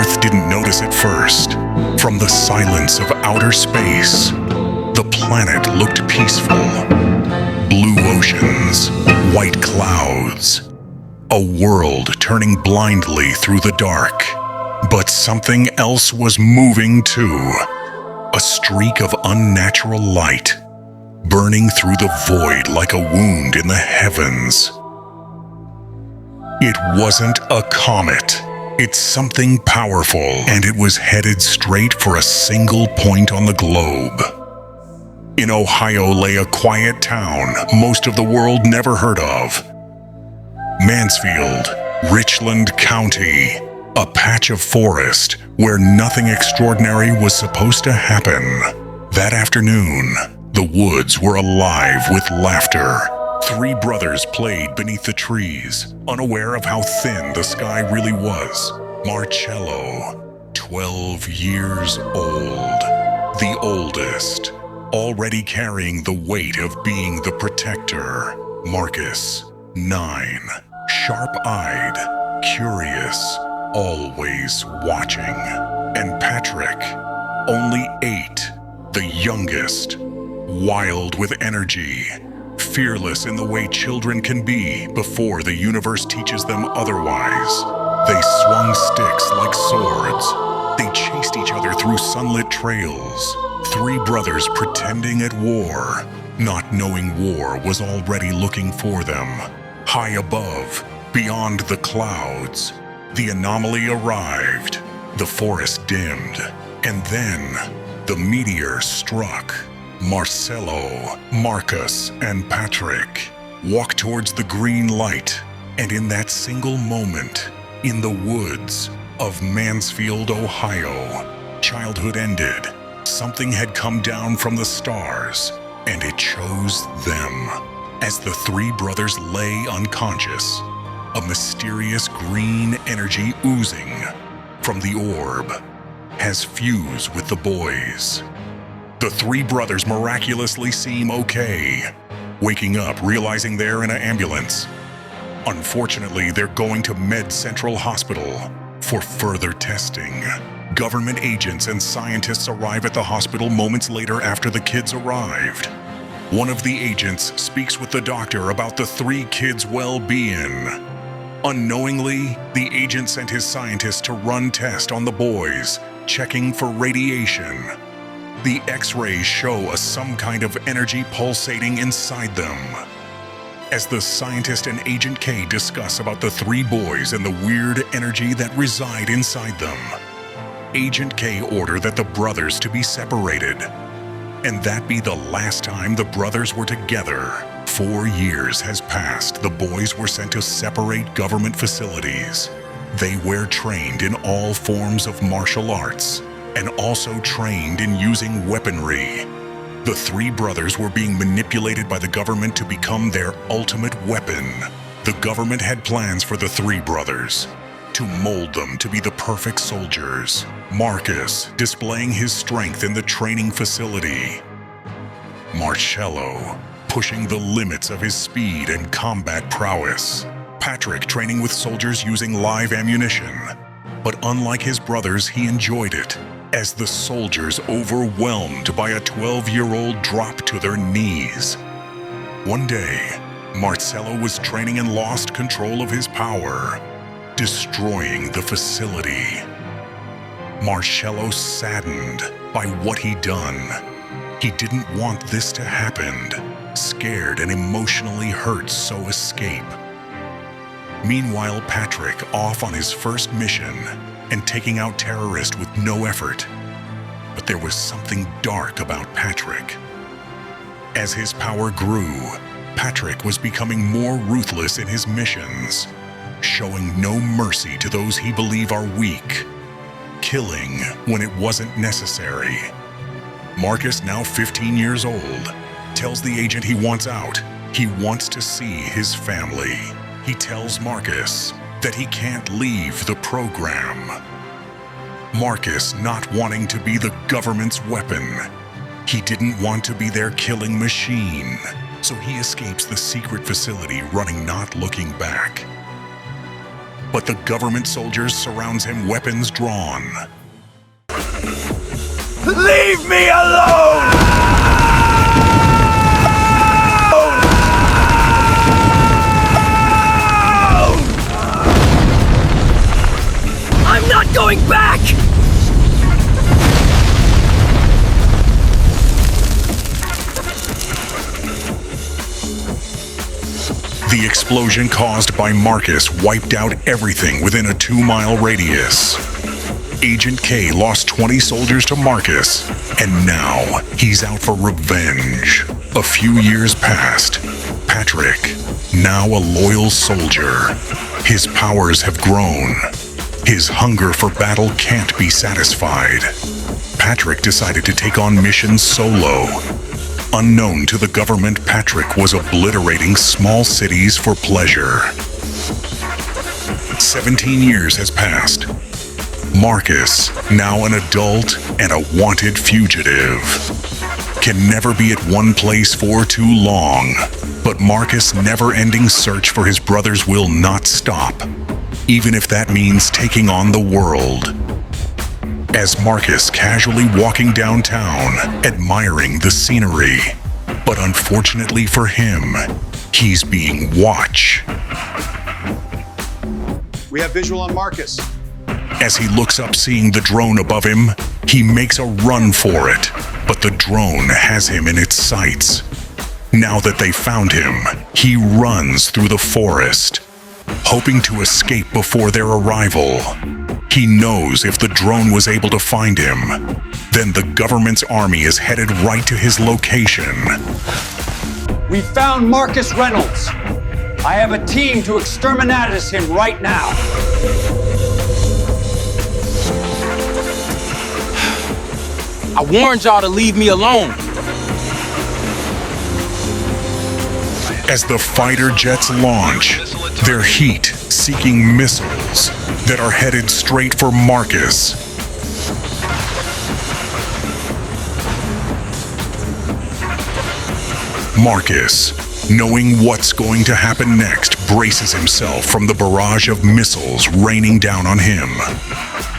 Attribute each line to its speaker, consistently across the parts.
Speaker 1: Earth didn't notice it first. From the silence of outer space, the planet looked peaceful. Blue oceans, white clouds, a world turning blindly through the dark. But something else was moving too. A streak of unnatural light, burning through the void like a wound in the heavens. It wasn't a comet. It's something powerful, and it was headed straight for a single point on the globe. In Ohio lay a quiet town most of the world never heard of. Mansfield, Richland County, a patch of forest where nothing extraordinary was supposed to happen. That afternoon, the woods were alive with laughter. 3 brothers played beneath the trees, unaware of how thin the sky really was. Marcello, 12 years old, the oldest, already carrying the weight of being the protector. Marcus, 9, sharp-eyed, curious, always watching. And Patrick, only 8, the youngest, wild with energy, fearless in the way children can be before the universe teaches them otherwise. They swung sticks like swords. They chased each other through sunlit trails. 3 brothers pretending at war, not knowing war was already looking for them. High above, beyond the clouds, the anomaly arrived. The forest dimmed, and then the meteor struck. Marcello, Marcus, and Patrick walked towards the green light, and in that single moment, in the woods of Mansfield, Ohio, childhood ended. Something had come down from the stars, and it chose them. As the 3 brothers lay unconscious, a mysterious green energy oozing from the orb has fused with the boys. The 3 brothers miraculously seem okay, waking up realizing they're in an ambulance. Unfortunately, they're going to Med Central Hospital for further testing. Government agents and scientists arrive at the hospital moments later after the kids arrived. One of the agents speaks with the doctor about the 3 kids' well-being. Unknowingly, the agent sent his scientists to run tests on the boys, checking for radiation. The X-rays show some kind of energy pulsating inside them. As the scientist and Agent K discuss about the 3 boys and the weird energy that reside inside them, Agent K ordered that the brothers to be separated, and that be the last time the brothers were together. 4 years has passed. The boys were sent to separate government facilities. They were trained in all forms of martial arts, and also trained in using weaponry. The 3 brothers were being manipulated by the government to become their ultimate weapon. The government had plans for the 3 brothers, to mold them to be the perfect soldiers. Marcus displaying his strength in the training facility. Marcello pushing the limits of his speed and combat prowess. Patrick training with soldiers using live ammunition. But unlike his brothers, he enjoyed it, as the soldiers, overwhelmed by a 12-year-old, dropped to their knees. One day, Marcello was training and lost control of his power, destroying the facility. Marcello saddened by what he'd done. He didn't want this to happen. Scared and emotionally hurt, so escape. Meanwhile, Patrick off on his first mission and taking out terrorists with no effort. But there was something dark about Patrick. As his power grew, Patrick was becoming more ruthless in his missions, showing no mercy to those he believed are weak, killing when it wasn't necessary. Marcus, now 15 years old, tells the agent he wants out. He wants to see his family. He tells Marcus that he can't leave the program. Marcus not wanting to be the government's weapon. He didn't want to be their killing machine, so he escapes the secret facility running, not looking back. but the government soldiers surrounds him, weapons drawn.
Speaker 2: Leave me alone! I'm not going back!
Speaker 1: The explosion caused by Marcus wiped out everything within a 2-mile radius. Agent K lost 20 soldiers to Marcus, and now he's out for revenge. A few years passed. Patrick, now a loyal soldier. His powers have grown. His hunger for battle can't be satisfied. Patrick decided to take on missions solo. Unknown to the government, Patrick was obliterating small cities for pleasure. 17 years has passed. Marcus, now an adult and a wanted fugitive, can never be at one place for too long. But Marcus' never-ending search for his brothers will not stop, even if that means taking on the world. As Marcus casually walking downtown, admiring the scenery. But unfortunately for him, he's being watched.
Speaker 3: We have visual on Marcus.
Speaker 1: As he looks up seeing the drone above him, he makes a run for it, but the drone has him in its sights. Now that they found him, he runs through the forest, hoping to escape before their arrival. He knows if the drone was able to find him, then the government's army is headed right to his location.
Speaker 3: We found Marcus Reynolds. I have a team to exterminatus him right now.
Speaker 2: I warned y'all to leave me alone.
Speaker 1: As the fighter jets launch, their heat-seeking missiles that are headed straight for Marcus. Marcus, knowing what's going to happen next, braces himself from the barrage of missiles raining down on him.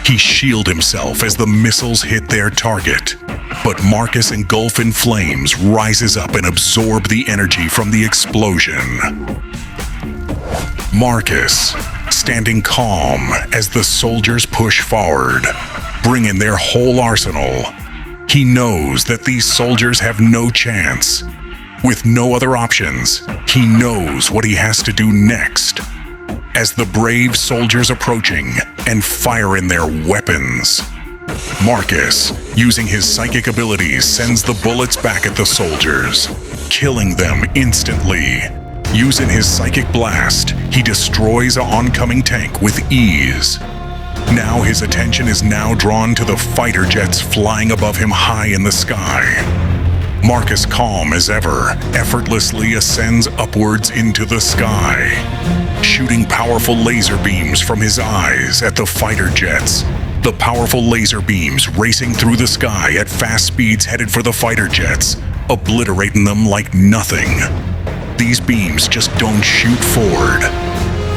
Speaker 1: He shields himself as the missiles hit their target, but Marcus, engulfed in flames, rises up and absorbs the energy from the explosion. Marcus, standing calm as the soldiers push forward, bringing their whole arsenal. He knows that these soldiers have no chance. With no other options, he knows what he has to do next. As the brave soldiers approaching and firing their weapons, Marcus, using his psychic abilities, sends the bullets back at the soldiers, killing them instantly. Using his psychic blast, he destroys an oncoming tank with ease. Now his attention is now drawn to the fighter jets flying above him high in the sky. Marcus, calm as ever, effortlessly ascends upwards into the sky, shooting powerful laser beams from his eyes at the fighter jets. The powerful laser beams racing through the sky at fast speeds headed for the fighter jets, obliterating them like nothing. These beams just don't shoot forward.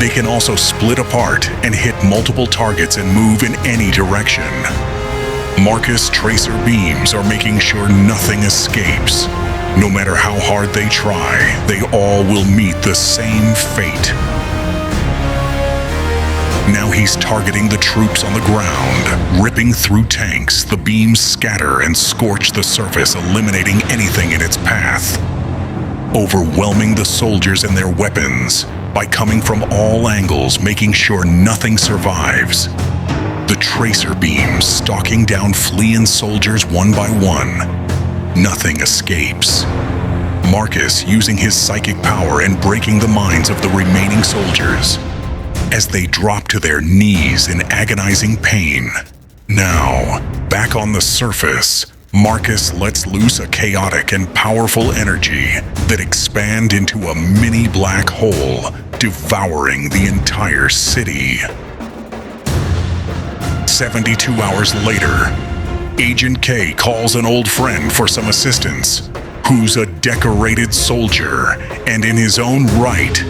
Speaker 1: They can also split apart and hit multiple targets and move in any direction. Marcus' tracer beams are making sure nothing escapes. No matter how hard they try, they all will meet the same fate. Now he's targeting the troops on the ground, ripping through tanks. The beams scatter and scorch the surface, eliminating anything in its path. Overwhelming the soldiers and their weapons by coming from all angles, making sure nothing survives. The tracer beams stalking down fleeing soldiers one by one. Nothing escapes. Marcus using his psychic power and breaking the minds of the remaining soldiers as they drop to their knees in agonizing pain. Now, back on the surface, Marcus lets loose a chaotic and powerful energy that expands into a mini black hole, devouring the entire city. 72 hours later, Agent K calls an old friend for some assistance, who's a decorated soldier and in his own right,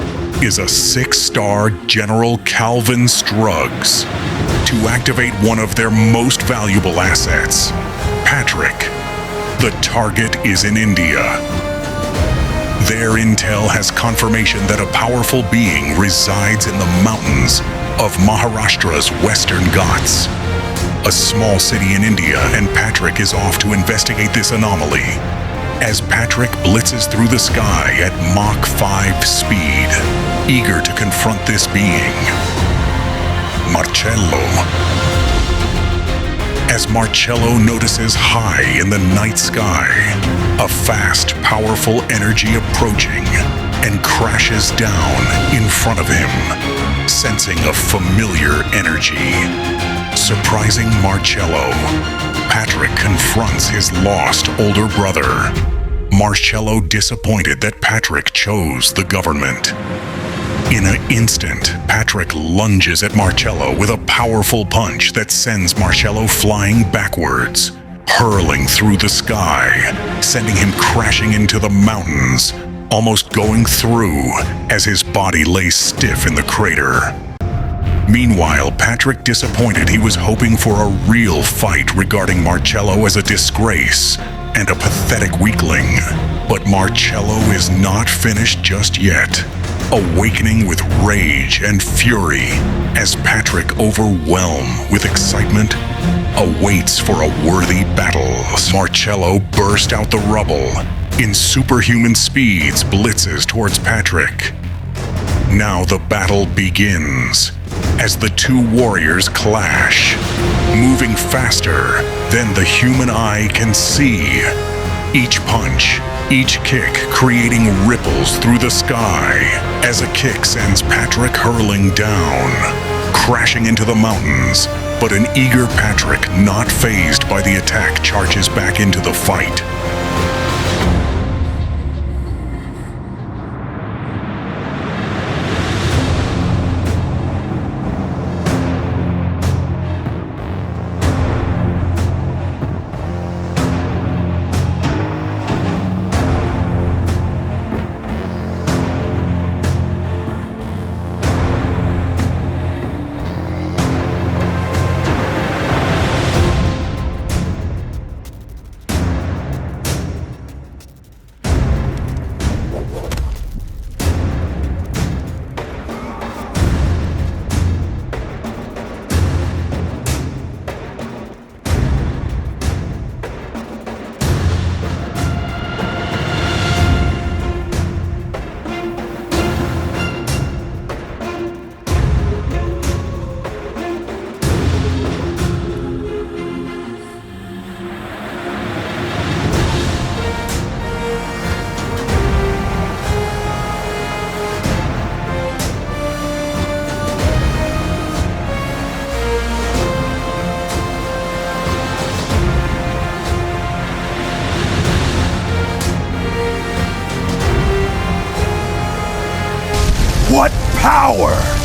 Speaker 1: is a 6-star General Calvin Struggs to activate one of their most valuable assets, Patrick. The target is in India. Their intel has confirmation that a powerful being resides in the mountains of Maharashtra's Western Ghats, a small city in India, and Patrick is off to investigate this anomaly. As Patrick blitzes through the sky at Mach 5 speed, eager to confront this being, Marcello. As Marcello notices high in the night sky, a fast, powerful energy approaching and crashes down in front of him, sensing a familiar energy. Surprising Marcello, Patrick confronts his lost older brother. Marcello disappointed that Patrick chose the government. In an instant, Patrick lunges at Marcello with a powerful punch that sends Marcello flying backwards, hurling through the sky, sending him crashing into the mountains, almost going through as his body lays stiff in the crater. Meanwhile, Patrick, disappointed, he was hoping for a real fight regarding Marcello as a disgrace and a pathetic weakling. But Marcello is not finished just yet, awakening with rage and fury as Patrick, overwhelmed with excitement, awaits for a worthy battle. Marcello burst out the rubble, in superhuman speeds blitzes towards Patrick. Now the battle begins as the two warriors clash, moving faster than the human eye can see. Each punch, each kick creating ripples through the sky as a kick sends Patrick hurling down, crashing into the mountains. But an eager Patrick, not fazed by the attack, charges back into the fight.
Speaker 4: What power!